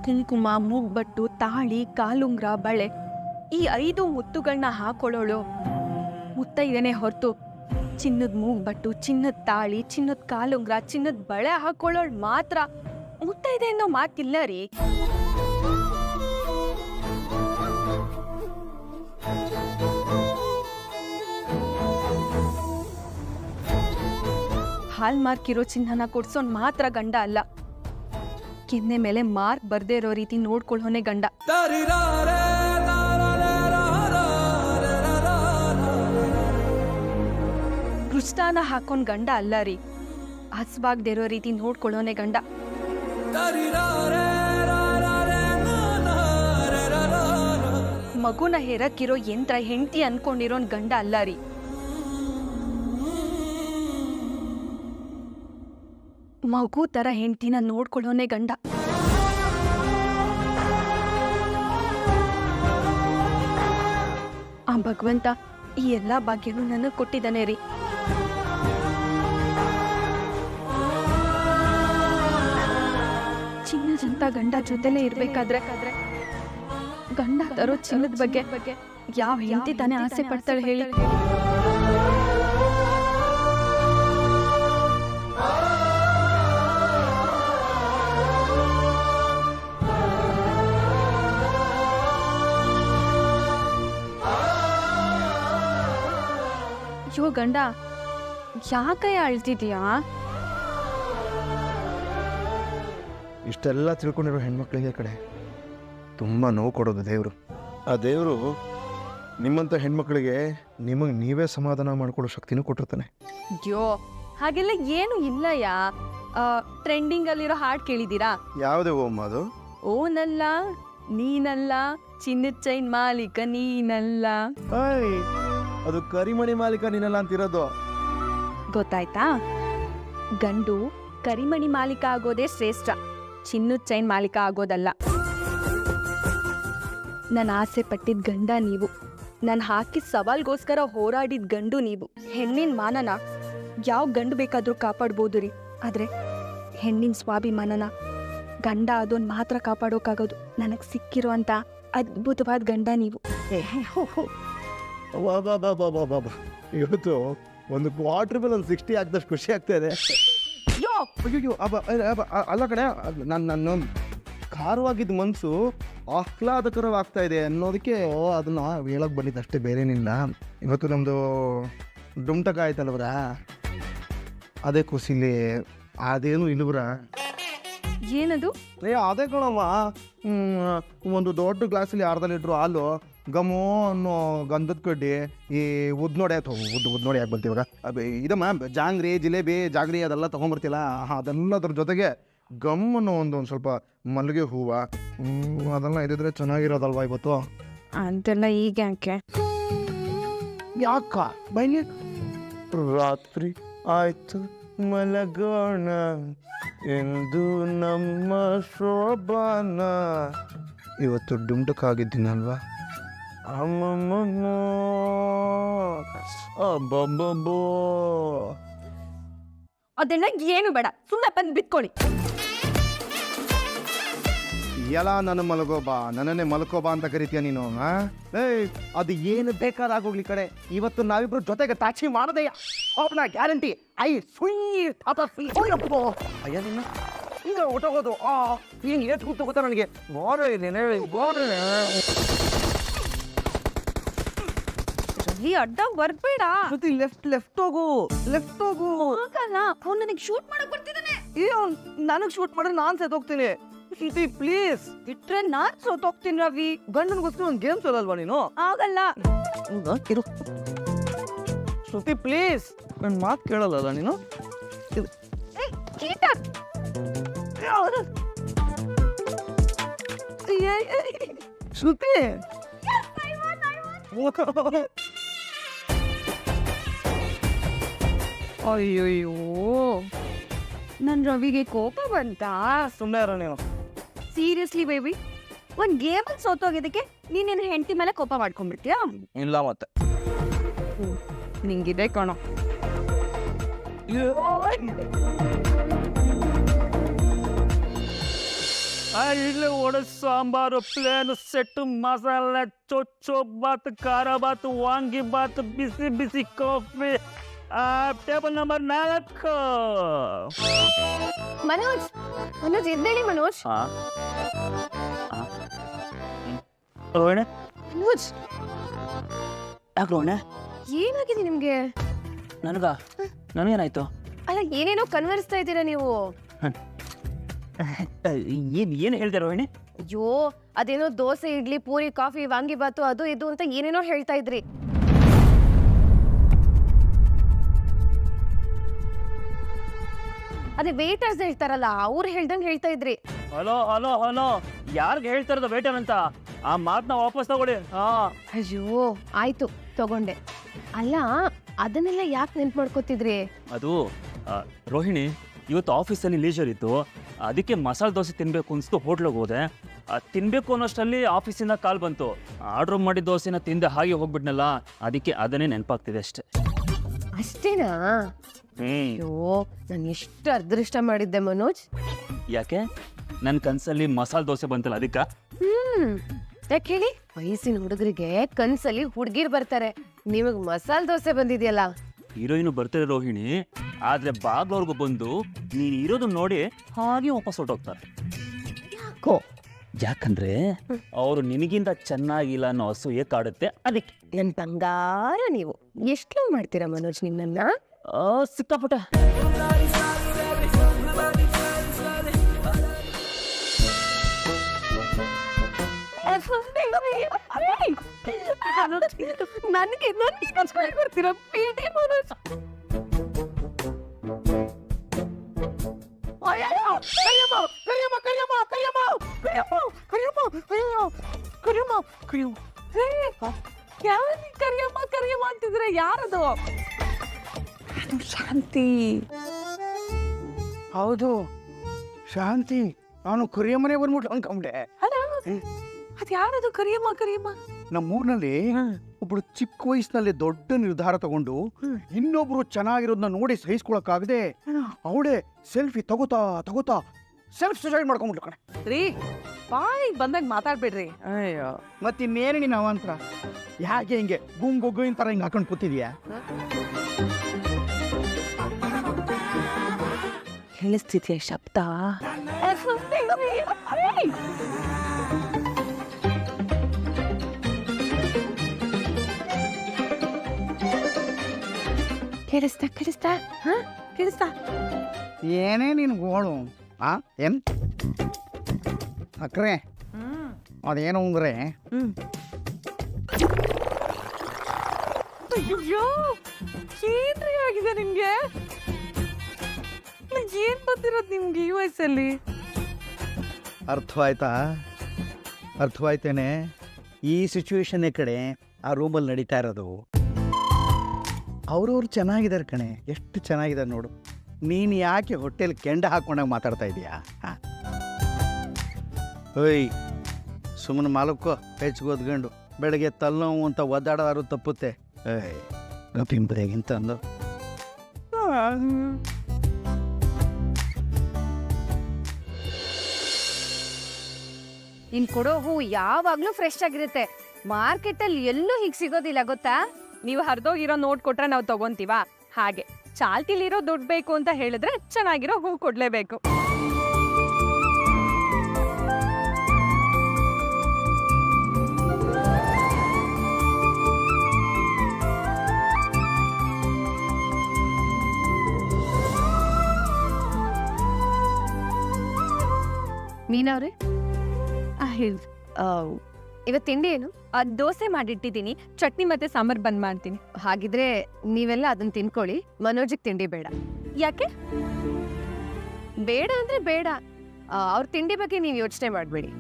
ಕುಂಕುಮ, ಮೂಗ್ಬಟ್ಟು, ತಾಳಿ, ಕಾಲುಂಗ್ರ, ಬಳೆ ಈ 5 ಮುತ್ತುಗಳನ್ನ ಹಾಕೊಳ್ಳೋಳು ಮುತ್ತೈದೆನೆ ಹೊರತು ಚಿನ್ನದ ಮೂಗ್ಬಟ್ಟು, ಚಿನ್ನದ ತಾಳಿ, ಚಿನ್ನದ ಕಾಲುಂಗ್ರ, ಚಿನ್ನದ ಬಳೆ ಹಾಕೊಳ್ಳೋಳು ಮಾತ್ರ ಮುತ್ತೈದೆ ಅನ್ನೋ ಮಾತಿಲ್ಲ ರೀ. ಹಾಲ್ ಮಾರ್ಕ್ ಇರೋ ಚಿನ್ನನ ಕೊಡ್ಸೋನ್ ಮಾತ್ರ ಗಂಡ ಅಲ್ಲ, ಕೆನ್ನೆ ಮೇಲೆ ಮಾರ್ಕ್ ಬರ್ದೇ ಇರೋ ರೀತಿ ನೋಡ್ಕೊಳ್ಳೋನೆ ಗಂಡ. ಕೃಷ್ಣಾನ ಹಾಕೊಂಡ್ ಗಂಡ ಅಲ್ಲ ರೀ, ಹಸ್ವಾಗ್ದೇ ಇರೋ ರೀತಿ ನೋಡ್ಕೊಳ್ಳೋನೆ ಗಂಡ. ಮಗುನ ಹೆರಕ್ಕಿರೋ ಯಂತ್ರ ಹೆಂಡತಿ ಅನ್ಕೊಂಡಿರೋನ್ ಗಂಡ ಅಲ್ಲ ರೀ. ಮಗು ತರ ಹೆಂಡತಿನ ನೋಡ್ಕೊಳ್ಳೋನೆ ಗಂಡ. ಆ ಭಗವಂತ ಈ ಎಲ್ಲಾ ಭಾಗ್ಯನೂ ನನಗ್ ಕೊಟ್ಟಿದ್ದಾನೆ ರೀ. ಚಿನ್ನದಂತ ಗಂಡ ಜೊತೆಲೇ ಇರ್ಬೇಕಾದ್ರೆ ಗಂಡ ತರೋ ಚಿನ್ನದ ಬಗ್ಗೆ ಯಾವ ಹೆಂಡತಿ ತಾನೇ ಆಸೆ ಪಡ್ತಾಳೆ ಹೇಳಿ? ಅಯ್ಯೋ ಗಂಡ, ಯಾಕಯ್ಯ ಅಳ್ತಿದ್ಯಾ? ಇಷ್ಟೆಲ್ಲ ತಿಳ್ಕೊಂಡಿರೋ ಹೆಣ್ಮಕ್ಳಿಗೆ ಕಡೆ ತುಂಬ ನೋವು ಕೊಡೋದು ದೇವರು. ಆ ದೇವರು ನಿಮ್ಮಂಥ ಹೆಣ್ಮಕ್ಳಿಗೆ ನಿಮಗೆ ನೀವೇ ಸಮಾಧಾನ ಮಾಡ್ಕೊಳ್ಳೋ ಶಕ್ತಿನೂ ಕೊಟ್ಟಿರ್ತಾನೆ. ಅಯ್ಯೋ ಹಾಗೆಲ್ಲ ಏನು ಇಲ್ಲಯ್ಯ. ಟ್ರೆಂಡಿಂಗ್ ಅಲ್ಲಿರೋ ಹಾಡು ಕೇಳಿದ್ದೀರಾ? ಯಾವುದೇ ಓಮ್ ಅದು? ಓನಲ್ಲ ನೀನಲ್ಲ, ಚಿನ್ನದ ಚೈನ್ ಮಾಲೀಕ ನೀನಲ್ಲ. ಅದು ಕರಿಮಣಿ ಮಾಲೀಕ ನೀನಲ್ಲ ಅಂತಿರೋದು. ಗೊತ್ತಾಯ್ತಾ? ಗಂಡು ಕರಿಮಣಿ ಮಾಲೀಕ ಆಗೋದೇ ಶ್ರೇಷ್ಠ, ಚಿನ್ನದ ಚೈನ್ ಮಾಲೀಕ ಆಗೋದಲ್ಲ. ನಾನು ಆಸೆ ಪಟ್ಟಿದ್ ಗಂಡ ನೀವು, ನಾನು ಹಾಕಿದ ಸವಾಲ್ಗೋಸ್ಕರ ಹೋರಾಡಿದ ಗಂಡು ನೀವು. ಹೆಣ್ಣಿನ ಮಾನನ ಯಾವ ಗಂಡು ಬೇಕಾದ್ರೂ ಕಾಪಾಡ್ಬೋದು ರೀ, ಆದ್ರೆ ಹೆಣ್ಣಿನ ಸ್ವಾಭಿಮಾನನ ಗಂಡ ಅದೊಂದು ಮಾತ್ರ ಕಾಪಾಡೋಕ್ಕಾಗೋದು. ನನಗೆ ಸಿಕ್ಕಿರೋ ಅಂತ ಅದ್ಭುತವಾದ ಗಂಡ ನೀವು. ಇವತ್ತು ಒಂದು ಕ್ವಾರ್ಟರ್ ಮೇಲೆ ಒಂದು 60 ಹಾಕಿದಷ್ಟು ಖುಷಿ ಆಗ್ತಾ ಇದೆ. ಅಯ್ಯೋ ಅಲ್ಲ ಕಣೆ, ನನ್ನ ಖಾರವಾಗಿದ್ದ ಮನಸ್ಸು ಆಹ್ಲಾದಕರವಾಗ್ತಾ ಇದೆ ಅನ್ನೋದಕ್ಕೆ ಅದನ್ನ ಹೇಳಕ್ ಬಂದಿದ್ದು ಅಷ್ಟೇ, ಬೇರೇನಿಲ್ಲ. ಇವತ್ತು ನಮ್ಮದು ಡುಮ್ಟಕ ಆಯ್ತಲ್ವ್ರ, ಅದೇ ಖುಷಿಲಿ ಅದೇನು ಇಲ್ವ್ರ. ಏನದು? ಅದೇ ಕಣಮ್ಮ, ಒಂದು ದೊಡ್ಡ ಗ್ಲಾಸಲ್ಲಿ 1/2 ಲೀಟ್ರು ಹಾಲು, ಗಮೋ ಅನ್ನೋ ಗಂಧದ ಕಡ್ಡಿ, ಈ ಉದ್ನೋಡೆ ಉದ್ನೋಡೆ ಯಾಕೆ ಬರ್ತೀವಾಗ ಇದಮ್ಮ, ಜಾಂಗ್ರಿ, ಜಿಲೇಬಿ, ಜಾಗ್ರಿ ಅದೆಲ್ಲ ತೊಗೊಂಬರ್ತಿಲ್ಲ, ಅದೆಲ್ಲ ಅದ್ರ ಜೊತೆಗೆ ಗಮ್ ಅನ್ನೋ ಒಂದು ಸ್ವಲ್ಪ ಮಲ್ಲಿಗೆ ಹೂವು, ಅದೆಲ್ಲ ಇದ್ದಿದ್ರೆ ಚೆನ್ನಾಗಿರೋದಲ್ವಾ ಇವತ್ತು? ಅಂತೆಲ್ಲ ಈಗ ಯಾಕೆ? ಯಾಕ ಬೈಲಿ? ರಾತ್ರಿ ಆಯ್ತು ಮಲಗೋಣ ಎಂದು ನಮ್ಮ ಶೋಭಾನ. ಇವತ್ತು ಡುಮ್ಟಕ್ಕಾಗಿದ್ದೀನಲ್ವಾ? ಅದೆಲ್ಲ ಏನು ಬೇಡ, ಸುಮ್ಮನೆ ಬಂದು ಬಿತ್ಕೊಳ್ಳಿ. ಎಲ್ಲ ನನ್ನ ಮಲಗೋಬಾ, ನನ್ನನ್ನೇ ಮಲ್ಕೋಬಾ ಅಂತ ಕರಿತೀಯ ನೀನು? ಅದು ಏನು ಬೇಕಾದಾಗೋಗ್ಲಿ ಕಡೆ, ಇವತ್ತು ನಾವಿಬ್ರು ಜೊತೆಗೆ ಟ್ಯಾಕ್ಸಿ ಮಾಡದೆಯಾ ಅವನ ಗ್ಯಾರಂಟಿ. ಅಯ್ಯ ನಿನ್ನ ಈಗ ಹೊಟ್ಟೋಗೋದು ಏನು ಏಟ್ ಕೂತು ಗೊತ್ತಾ ನನಗೆ? ಈ ಅಡ್ಡ ಬರ್ಬೇಡ. ಲೆಫ್ಟ್ ಹೋಗು. ಹೋಗಲ್ಲ, ಅವ್ನು ನನಗೆ ಶೂಟ್ ಮಾಡಕ್ ಬರ್ತಿದ್ದಾನೆ. ನನಗೆ ಶೂಟ್ ಮಾಡಿದ್ರೆ ನಾನು ಸೆತ್ತೋಗ್ತೀನಿ. ಪ್ಲೀಸ್ ಬಿಟ್ರೆ ನಾನ್ ಸೋತೋಗ್ತೀನಿ ರವಿ. ಗಂಡನಿಗೋಸ್ಕರ ಒಂದು ಗೇಮ್ ಸೋಲಲ್ವಾ ನೀನು? ಆಗಲ್ಲ. ಇರು ಶ್ರುತಿ, ಪ್ಲೀಸ್ ನನ್ನ ಮಾತು ಕೇಳಲ್ಲ ನೀನು? ಶ್ರುತಿ, ಅಯ್ಯಯ್ಯೋ, ನನ್ ರವಿಗೆ ಕೋಪ ಬಂತಾ? ಸುಮ್ಮನೆ ಇರೋ ನೀನು. ಸೀರಿಯಸ್ಲಿ ಬೇಬಿ, ಒಂದ್ ಗೇಮಲ್ಲಿ ಸೋತೋಗಿದ್ದಕ್ಕೆ ನೀನೇನು ಹೆಂಡತಿ ಮೇಲೆ ಕೋಪ ಮಾಡ್ಕೊಂಡ್ಬಿಡ್ತೀಯಾ? ಇಲ್ಲ ಮತ್ತೆ ನಿಂಗಿದೆ ಕಣೋ. ಇಡ್ಲಿ ವಡೆ ಸಾಂಬಾರು ಪ್ಲೇನ್ ಸೆಟ್ ಮಸಾಲೆ ಚೊಚ್ಚೋ ಬಾತ್ ಖಾರ ಬಾತ್ ವಾಂಗಿ ಬಾತ್ ಬಿಸಿ ಬಿಸಿ coffee table number 4. Manoj Manoj ಎದ್ದೇಳಿ ಮನೋಜ್. ರೋಹಿಣಿ ಮನೋಜ್ ಯಾಕೆ ರೋಹಿಣಿ? ಏನಾಗಿದೆ ನಿಮ್ಗೆ? ನನಗೇನಾಯ್ತು? ಅಲ್ಲ ಏನೇನೋ ಕನ್ವರ್ಸ್ತಾ ಇದ್ದೀರಾ ನೀವು. ಏನು ಹೇಳ್ದೆ ರೋಹಿಣಿ? ಅಯ್ಯೋ ಅದೇನೋ ದೋಸೆ ಇಡ್ಲಿ ಪೂರಿ ಕಾಫಿ ವಾಂಗಿ ಬಾತು ಅದು ಇದು ಅಂತ ಏನೇನೋ ಹೇಳ್ತಾ ಇದ್ರಿ. ಅದೇ ವೇಟರ್ಸ್ ಹೇಳ್ತಾರಲ್ಲ ಅವ್ರು ಹೇಳ್ದಂಗೆ ಹೇಳ್ತಾ ಇದ್ರಿ. ಹಲೋ ಹಲೋ ಹಲೋ, ಯಾರಿಗೆ ಹೇಳ್ತಾ ಇರೋದು ವೇಟರ್ ಅಂತ? ಆ ಮಾತನ್ನ ವಾಪಸ್ ತಗೊಳ್ಳಿ. ಅಯ್ಯೋ ಆಯ್ತು ತಗೊಂಡೆ. ಅಲ್ಲ ಅದನ್ನೆಲ್ಲ ಯಾಕೆ ನೆನ್ಪು ಮಾಡ್ಕೋತಿದ್ರಿ? ಅದು ರೋಹಿಣಿ, ಇವತ್ತು ಆಫೀಸಲ್ಲಿ ಲೀಜರ್ ಇತ್ತು, ಅದಕ್ಕೆ ಮಸಾಲೆ ದೋಸೆ ತಿನ್ನಬೇಕು ಅನಿಸ್ತು ಹೋಟ್ಲಿಗೆ ಹೋದೆ. ತಿನ್ನಬೇಕು ಅನ್ನೋಷ್ಟರಲ್ಲಿ ಆಫೀಸಿಂದ ಕಾಲ್ ಬಂತು. ಆರ್ಡ್ರ್ ಮಾಡಿದ ದೋಸೆನ ತಿಂದೆ ಹಾಗೆ ಹೋಗ್ಬಿಟ್ನಲ್ಲ, ಅದಕ್ಕೆ ಅದನ್ನೇ ನೆನಪಾಗ್ತಿದೆ ಅಷ್ಟೆ. ಅಷ್ಟೇನಾ? ಅಯ್ಯೋ ನಾನು ಎಷ್ಟು ಅದೃಷ್ಟ ಮಾಡಿದ್ದೆ ಮನೋಜ್. ಯಾಕೆ? ನನ್ನ ಕನಸಲ್ಲಿ ಮಸಾಲೆ ದೋಸೆ ಬಂತಲ್ಲ ಅದಕ್ಕೆ. ಯಾಕೆ ಹೇಳಿ? ವಯಸ್ಸಿನ ಹುಡುಗರಿಗೆ ಕನ್ಸಲ್ಲಿ ಹುಡುಗಿರ್ ಬರ್ತಾರೆ, ನಿಮಗ್ ಮಸಾಲೆ ದೋಸೆ ಬಂದಿದೆಯಲ್ಲ. ಹೀರೋಯಿನ್ ಬರ್ತಾರೆ ರೋಹಿಣಿ, ಆದ್ರೆ ಬಾಗ್ಲವ್ರಿಗೂ ಬಂದು ನೀನು ಇರೋದನ್ನ ನೋಡಿ ಹಾಗೆ ವಾಪಸ್ ಹೊರಟೋಗ್ತಾರೆ. ಯಾಕೋ? ಯಾಕಂದ್ರೆ ಅವರು ನಿನಗಿಂತ ಚೆನ್ನಾಗಿಲ್ಲ ಅನ್ನೋ ಅಸೂಯೆ ಕಾಡುತ್ತೆ, ಅದಕ್ಕೆ. ನನ್ ಬಂಗಾರ ನೀವು. ಎಷ್ಟು ಲವ್ ಮಾಡ್ತೀರಾ ಮನೋಜ್ ನಿನ್ನನ್ನ? ಸಿಕ್ಕಾಪಟ್ಟೆ. ನನಗೆ ಬರ್ತೀರಾ ಪೇಟೆ ಮನೋಜ್? ಕರಿಯಮ್ಮ ಅಂತಿದ್ರೆ ಯಾರದು? ಶಾಂತಿ. ಹೌದು ಶಾಂತಿ, ನಾನು ಕರಿಯಮ್ಮನೆ ಬಂದ್ಬಿಟ್ಟು ಅನ್ಕೊಂಡೆ. ಅದ್ ಯಾರದು ಕರಿಯಮ್ಮ? ನಮ್ಮೂರಿನಲ್ಲಿ ಒಬ್ಳು ಚಿಕ್ಕ ವಯಸ್ಸಿನಲ್ಲಿ ದೊಡ್ಡ ನಿರ್ಧಾರ ತಗೊಂಡು ಇನ್ನೊಬ್ರು ಚೆನ್ನಾಗಿರೋದನ್ನ ನೋಡಿ ಸಹಿಸ್ಕೊಳಕ್ಕಾಗದೆ ಅವಳೇ ಸೆಲ್ಫಿ ತಗೋತಾ ಸೆಲ್ಫ್ ಸುಸೈಡ್ ಮಾಡ್ಕೊಂಡ್ಬಿಟ್ಲು ಕಣೆ. ರೀ ಬಾಯಿಗೆ ಬಂದಾಗ ಮಾತಾಡ್ಬೇಡ್ರಿ. ಅಯ್ಯೋ ಮತ್ತಿನ್ನೇನು ನೀನು ಅವಂತರ ಯಾಕೆ ಹಿಂಗೆ ಗುಂಗೊಗ್ಗು ಥರ ಹಿಂಗೆ ಹಾಕೊಂಡು ಕೂತಿದ್ಯಾ? ಕೇಳಿಸ್ತಿದ್ಯಾ ಶಬ್ದ? ಕೇಳಿಸ್ತಾ? ಏನೇ ನೀನು ಗೋಳು? ಏನ್ ಅಕ್ರೆ ಅದೇನು ಅಂದ್ರೆ ಅಯ್ಯೋ ಏನ್ರಿ ಆಗಿದೆ ನಿಮ್ಗೆ? ಏನ್ ಬಂದಿರೋದು ನಿಮ್ಗೆ ಈ ವಯಸ್ಸಲ್ಲಿ? ಅರ್ಥವಾಯ್ತೇನೆ. ಈ ಸಿಚುವೇಶನ್ ಕಡೆ ಆ ರೂಮಲ್ಲಿ ನಡೀತಾ ಇರೋದು. ಅವ್ರವ್ರು ಚೆನ್ನಾಗಿದ್ದಾರೆ ಕಣೆ, ಎಷ್ಟು ಚೆನ್ನಾಗಿದ್ದಾರೆ ನೋಡು. ನೀನು ಯಾಕೆ ಹೊಟ್ಟೆಲಿ ಕೆಂಡ ಹಾಕೊಂಡಾಗ ಮಾತಾಡ್ತಾ ಇದೀಯಾ? ಓಯ್ ಸುಮ್ಮನೆ ಮಾಲಕ್ಕೋ ಹೆಚ್ಚಿಗೆ ಓದ್ಕೊಂಡು ಬೆಳಗ್ಗೆ ತಲೆನೋವು ಅಂತ ಒದ್ದಾಡೋದಾರು ತಪ್ಪುತ್ತೆ. ಗಪಿಂಬರೆಗಿಂತ ಅಂದು ನೀನ್ ಕೊಡೋ ಹೂ ಯಾವಾಗ್ಲೂ ಫ್ರೆಶ್ ಆಗಿರುತ್ತೆ. ಮಾರ್ಕೆಟ್ ಅಲ್ಲಿ ಎಲ್ಲೂ ಹೀಗ್ ಸಿಗೋದಿಲ್ಲ ಗೊತ್ತಾ? ನೀವು ಹರಿದೋಗಿರೋ ನೋಟ್ ಕೊಟ್ರೆ ನಾವು ತಗೊಂತೀವ? ಹಾಗೆ ಚಾಲ್ತಿಲಿರೋ ದುಡ್ಡು ಬೇಕು ಅಂತ ಹೇಳಿದ್ರೆ ಚೆನ್ನಾಗಿರೋ ಹೂ ಕೊಡ್ಲೇಬೇಕು. ಮೀನವ್ರೆ ಇವತ್ತು ತಿಂಡಿ ಏನು? ದೋಸೆ ಮಾಡಿಟ್ಟಿದ್ದೀನಿ, ಚಟ್ನಿ ಮತ್ತೆ ಸಾಂಬಾರ್ ಬಂದ್ ಮಾಡ್ತೀನಿ. ಹಾಗಿದ್ರೆ ನೀವೆಲ್ಲ ಅದನ್ನ ತಿನ್ಕೊಳ್ಳಿ, ಮನೋಜಿಗೆ ತಿಂಡಿ ಬೇಡ. ಯಾಕೆ ಬೇಡ ಅಂದ್ರೆ ಬೇಡ, ಅವ್ರ ತಿಂಡಿ ಬಗ್ಗೆ ನೀವು ಯೋಚನೆ ಮಾಡಬೇಡಿ.